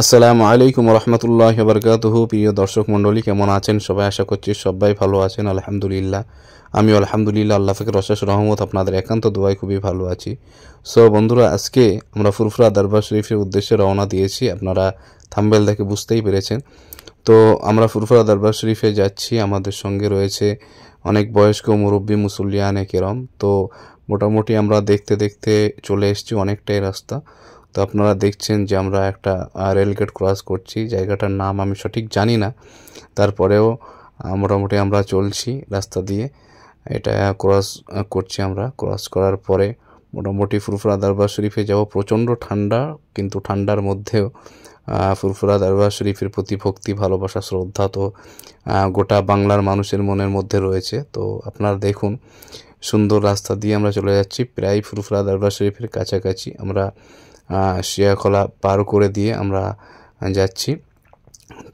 আসসালামু আলাইকুম রহমতুল্লাহি ওয়া বারাকাতুহু। প্রিয় দর্শক মণ্ডলী, কেমন আছেন সবাই? আশা করছি সবাই ভালো আছেন। আলহামদুলিল্লাহ, আমি আলহামদুলিল্লাহ আল্লাহ পাকের অশেষ রহমত আপনাদের একান্ত দোয়ায় খুবই ভালো আছি। সো বন্ধুরা, আজকে আমরা ফুরফুরা দরবার শরীফের উদ্দেশ্যে রওনা দিয়েছি। আপনারা থাম্বনেল দেখে বুঝতেই পেরেছেন। তো আমরা ফুরফুরা দরবার শরীফে যাচ্ছি। আমাদের সঙ্গে রয়েছে অনেক বয়স্ক মুরব্বী মুসল্লিয়ানে কেরম। তো মোটামুটি আমরা দেখতে দেখতে চলে এসেছি অনেকটাই রাস্তা। তো আপনারা দেখছেন যে আমরা একটা রেলগেট ক্রস করছি। জায়গাটার নাম আমি সঠিক জানি না, তারপরেও মোটামুটি আমরা চলছি রাস্তা দিয়ে। এটা ক্রস করছি আমরা। ক্রস করার পরে মোটামুটি ফুরফুরা দরবার শরীফে যাব। প্রচণ্ড ঠান্ডা, কিন্তু ঠান্ডার মধ্যেও ফুরফুরা দরবার শরীফের প্রতি ভক্তি, ভালোবাসা, শ্রদ্ধা তো গোটা বাংলার মানুষের মনের মধ্যে রয়েছে। তো আপনারা দেখুন, সুন্দর রাস্তা দিয়ে আমরা চলে যাচ্ছি। প্রায় ফুরফুরা দরবার শরীফের কাছাকাছি আমরা শিয়াখলা পার করে দিয়ে আমরা যাচ্ছি।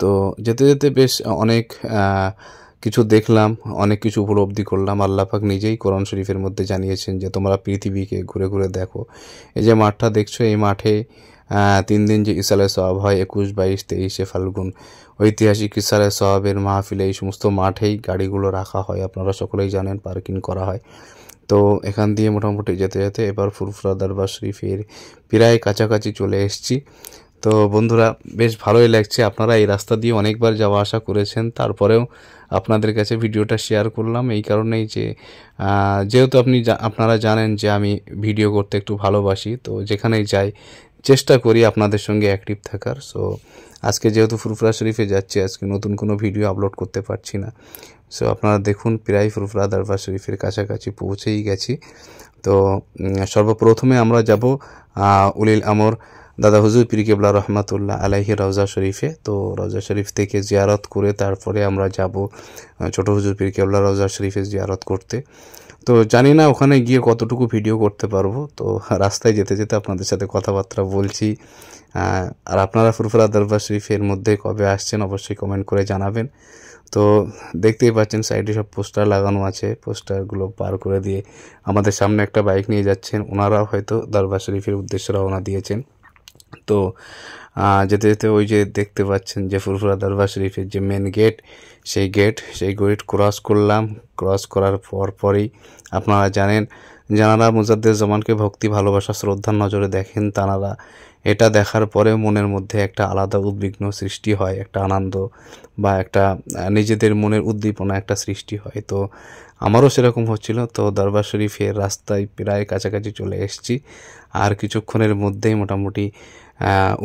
তো যেতে যেতে বেশ অনেক কিছু দেখলাম, অনেক কিছু উপলব্ধি করলাম। আল্লাহ পাক নিজেই কোরআন শরীফের মধ্যে জানিয়েছেন যে তোমরা পৃথিবীকে ঘুরে ঘুরে দেখো। এই যে মাঠটা দেখছো, এই মাঠে 3 দিন যে ইসালে সওয়াব হয়, 21, 22, 23 ফাল্গুন, ঐতিহাসিক ইসালে সওয়াবের মাহফিলে এই সমস্ত মাঠেই গাড়িগুলো রাখা হয়। আপনারা সকলেই জানেন, পার্কিং করা হয়। তো এখান দিয়ে মোটামুটি যেতে যেতে এবার ফুরফুরা দরবার শরীফের প্রায় কাছাকাছি চলে এসেছি। তো বন্ধুরা, বেশ ভালোই লাগছে। আপনারা এই রাস্তা দিয়ে অনেকবার যাওয়া আসা করেছেন, তারপরেও আপনাদের কাছে ভিডিওটা শেয়ার করলাম এই কারণেই যে যেহেতু আপনারা জানেন যে আমি ভিডিও করতে একটু ভালোবাসি। তো যেখানেই যাই চেষ্টা করি আপনাদের সঙ্গে অ্যাক্টিভ থাকার। সো আজকে যেহেতু ফুরফুরা শরীফে যাচ্ছি, আজকে নতুন কোনো ভিডিও আপলোড করতে পারছি না। সো আপনারা দেখুন, প্রায় ফুরফুরা দরবার শরীফের কাছাকাছি পৌঁছেই গেছি। তো সর্বপ্রথমে আমরা যাব উলিল আমর দাদা হুজুর পীর কেবলা রহমাতুল্লাহ আলাইহি রওজা শরীফে। তো রওজা শরীফ থেকে জিয়ারত করে তারপরে আমরা যাব ছোট হুজুর পীর কেবলা রওজা শরীফে জিয়ারত করতে। তো জানি না ওখানে গিয়ে কতটুকু ভিডিও করতে পারবো। তো রাস্তায় যেতে যেতে আপনাদের সাথে কথাবার্তা বলছি। আর আপনারা ফুরফুরা দরবার শরীফের মধ্যে কবে আসছেন অবশ্যই কমেন্ট করে জানাবেন। তো দেখতেই পাচ্ছেন সাইডে সব পোস্টার লাগানো আছে। পোস্টারগুলো পার করে দিয়ে আমাদের সামনে একটা বাইক নিয়ে যাচ্ছেন। ওনারাও হয়তো দরবার শরীফের উদ্দেশ্যে রওনা দিয়েছেন। তো যেতে যেতে ওই যে দেখতে পাচ্ছেন যে ফুরফুরা দরবার শরীফের যে মেন গেট, সেই গেট ক্রস করলাম। ক্রস করার পরেই আপনারা জানেন, যারা মুজাদ্দেদ জামানকে ভক্তি, ভালোবাসা, শ্রদ্ধার নজরে দেখেন, তারা এটা দেখার পরে মনের মধ্যে একটা আলাদা উদ্বিগ্ন সৃষ্টি হয়, একটা আনন্দ বা একটা নিজেদের মনের উদ্দীপনা একটা সৃষ্টি হয়। তো আমারও সেরকম হচ্ছিল। তো দরবার শরীফের রাস্তায় প্রায় কাছাকাছি চলে এসেছি। আর কিছুক্ষণের মধ্যেই মোটামুটি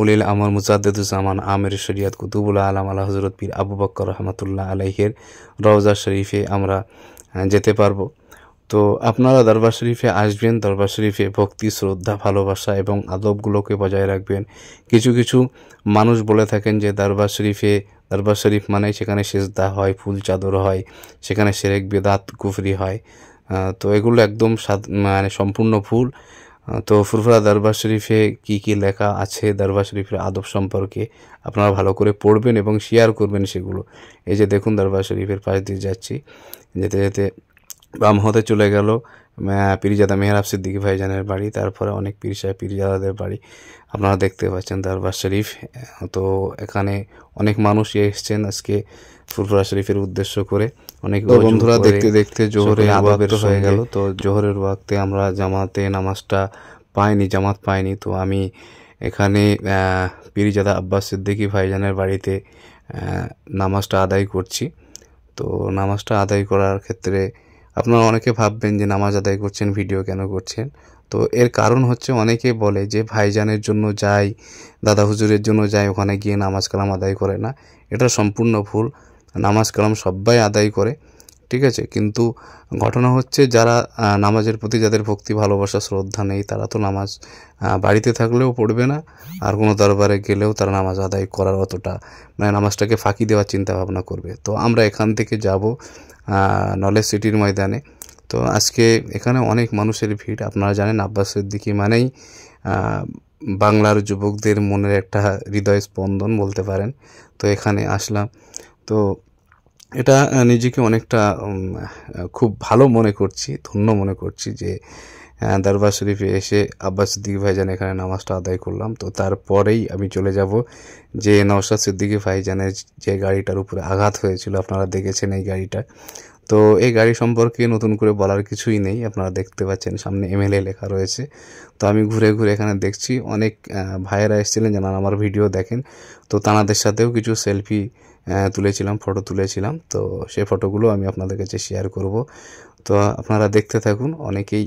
উলিল আমর মুজাদ্দেদুজ্জামান আমির শরিয়ত কুতুবুল আলাম আলা হযরত পীর আবু বকর রহমাতুল্লাহ আলাইহির রওজা শরীফে আমরা যেতে পারবো। তো আপনারা দরবার শরীফে আসবেন, দরবার শরীফে ভক্তি, শ্রদ্ধা, ভালোবাসা এবং আদবগুলোকে বজায় রাখবেন। কিছু কিছু মানুষ বলে থাকেন যে দরবার শরীফ মানে সেখানে সেজদা হয়, ফুল চাদর হয়, সেখানে শিরক, বিদআত, কুফরি হয়। তো এগুলো একদম মানে সম্পূর্ণ ভুল। তো ফুরফুরা দরবার শরীফে কি কি লেখা আছে দরবার শরীফের আদব সম্পর্কে আপনারা ভালো করে পড়বেন এবং শেয়ার করবেন সেগুলো। এই যে দেখুন, দরবার শরীফের পাশ দিয়ে যাচ্ছি। যেতে যেতে বাম হাতে চলে গেল পীরজাদা মেহরাব সিদ্দিকী ভাইজানের বাড়ি, তারপরে অনেক পীর সাহেব পীরজাদাদের বাড়ি আপনারা দেখতে পাচ্ছেন দরবার শরীফ। তো এখানে অনেক মানুষই এসছেন আজকে ফুরফুরা শরীফের উদ্দেশ্য করে। অনেক বন্ধুরা দেখতে দেখতে জোহরের ওয়াক্ত হয়ে গেল। তো জোহরের ওয়াক্তে আমরা জামাত পাইনি। তো আমি এখানে পীরজাদা আব্বাস সিদ্দিকী ভাইজানের বাড়িতে নামাজটা আদায় করছি। তো নামাজটা আদায় করার ক্ষেত্রে আপনারা অনেকে ভাববেন যে নামাজ আদায় করছেন, ভিডিও কেন করছেন। তো এর কারণ হচ্ছে, অনেকে বলে যে ভাইজানের জন্য যাই, দাদা হুজুরের জন্য যাই, ওখানে গিয়ে নামাজ কালাম আদায় করে না। এটা সম্পূর্ণ ভুল। নামাজ কালাম সবাই আদায় করে, ঠিক আছে। কিন্তু ঘটনা হচ্ছে, যারা নামাজের প্রতি যাদের ভক্তি, ভালোবাসা, শ্রদ্ধা নেই, তারা তো নামাজ বাড়িতে থাকলেও পড়বে না, আর কোনো দরবারে গেলেও তারা নামাজ আদায় করার অতটা মানে নামাজটাকে ফাঁকি দেওয়ার চিন্তা ভাবনা করবে। তো আমরা এখান থেকে যাব নলেজ সিটির ময়দানে। তো আজকে এখানে অনেক মানুষের ভিড়। আপনারা জানেন আব্বাস সিদ্দিকী মানেই বাংলার যুবকদের মনের একটা হৃদয় স্পন্দন বলতে পারেন। তো এখানে আসলাম। তো এটা নিজেকে অনেকটা খুব ভালো মনে করছি, ধন্য মনে করছি যে দরবার শরীফে এসে আব্বাস সিদ্দিকী ভাইজান এখানে নামাজটা আদায় করলাম। তো তারপরেই আমি চলে যাব যে নওশাদ সিদ্দিকী ভাইজানের যে গাড়িটার উপরে আঘাত হয়েছিল, আপনারা দেখেছেন এই গাড়িটা। তো এই গাড়ি সম্পর্কে নতুন করে বলার কিছুই নেই, আপনারা দেখতে পাচ্ছেন সামনে MLA লেখা রয়েছে। তো আমি ঘুরে ঘুরে এখানে দেখছি অনেক ভাইয়েরা এসেছিলেন যারা আমার ভিডিও দেখেন, তো তাদের সাথেও কিছু সেলফি তুলেছিলাম, ফটো তুলেছিলাম। তো সেই ফটোগুলো আমি আপনাদের কাছে শেয়ার করব। তো আপনারা দেখতে থাকুন। অনেকেই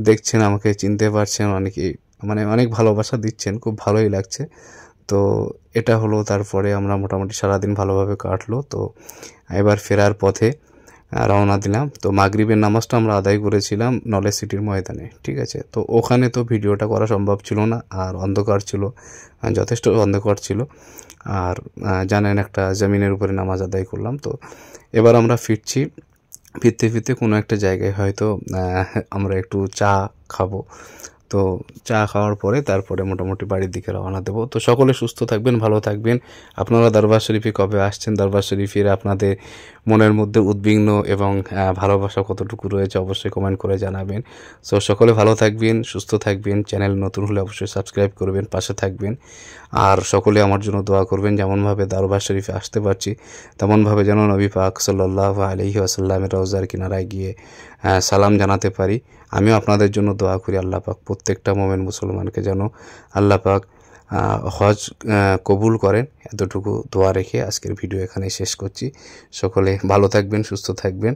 দেখছেন, আমাকে চিনতে পারছেন, অনেকেই মানে অনেক ভালোবাসা দিচ্ছেন, খুব ভালোই লাগছে। তো এটা হলো, তারপরে আমরা মোটামুটি সারাদিন ভালোভাবে কাটলো। তো এবার ফেরার পথে রওনা দিলাম। তো মাগরিবের নামাজটা আমরা আদায় করেছিলাম নলেজ সিটির ময়দানে, ঠিক আছে। তো ওখানে তো ভিডিওটা করা সম্ভব ছিল না, আর অন্ধকার ছিল, যথেষ্ট অন্ধকার ছিল। আর জানেন একটা জমিনের উপরে নামাজ আদায় করলাম। তো এবার আমরা ফিরছি, ফিরতে ফিরতে কোনো একটা জায়গায় হয়তো আমরা একটু চা খাবো। তো চা খাওয়ার পরে তারপরে মোটামুটি বাড়ির দিকে রওনা দেবো। তো সকলে সুস্থ থাকবেন, ভালো থাকবেন। আপনারা দরবার শরীফে কবে আসছেন, দরবার শরীফের আপনাদের মনের মধ্যে উদ্বিগ্ন এবং ভালোবাসা কতটুকু রয়েছে অবশ্যই কমেন্ট করে জানাবেন। সো সকলে ভালো থাকবেন, সুস্থ থাকবেন। চ্যানেল নতুন হলে অবশ্যই সাবস্ক্রাইব করবেন, পাশে থাকবেন। আর সকলে আমার জন্য দোয়া করবেন, যেমনভাবে দরবার শরীফে আসতে পারছি তেমনভাবে যেন নবী পাক সাল্লাল্লাহু আলাইহি ওয়াসাল্লামের রওজার কিনারায় গিয়ে সালাম জানাতে পারি। আমিও আপনাদের জন্য দোয়া করি আল্লাহ পাক প্রত্যেকটা মোমেন মুসলমানকে যেন আল্লাহ পাক হজ কবুল করেন। এতটুকু দোয়া রেখে আজকের ভিডিও এখানে শেষ করছি। সকলে ভালো থাকবেন, সুস্থ থাকবেন।